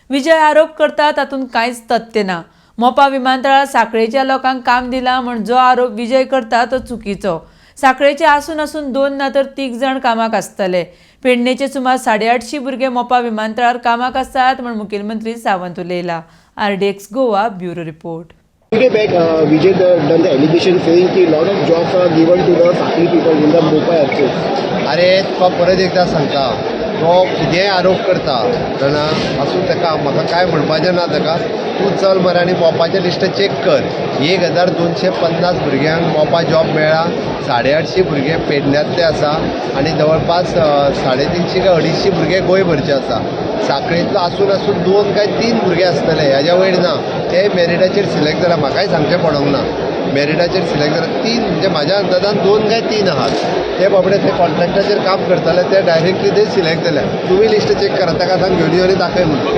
विजय आरोप करता तातूंत कांयच तथ्य ना। मोपा विमानतळार सांखळेच्या लोकांक काम दिलां म्हण जो आरोप विजय करता तो चुकीचो। सांखळेचे आसून 2 ना तर 3 जण कामाक आसतले। पेडणेचे सुमार 850 भुरगे मोपा विमानतळार कामाक आसात म्हण मुखेलमंत्री सावंत उलयला। RDXGOA bureau report. Vijay done the allegation saying that lot of jobs are given to the Sakli people in the Mopa airport. अरे तुका परत एकदा सांगता, तो कितेंय आरोप करता तेन्ना आसूं ताका म्हाका काय म्हणपाचें ना ताका। तूं चल मरे आनी मोपाचें लिस्ट चॅक कर। 1250 भुरग्यांक मोपा जॉब मेळ्ळा, 850 भुरगे पेडण्यांतले आसा आनी जवळपास 350 काय 250 भुरगे गोंयभरचे आसा। सांखळेंतलो आसून 2 काय 3 भुरगे आसतले, हेज्या वयर ना। ते मेरिटाचेर सिलेक्ट जाला, म्हाकाय सांगचें पडोंक ना। मेरिटाचेर सिलेक्ट जाला 3 म्हणजे म्हाज्या अंदाजान 2 काय 3 आहात। ते बाबडे ते कॉन्ट्रॅक्टाचेर काम करताले, ते डायरेक्टली ते सिलेक्ट जाले। तुम्ही लिस्ट चेक करा, ताका सांग घेवन यो आनी दाखय म्हणून।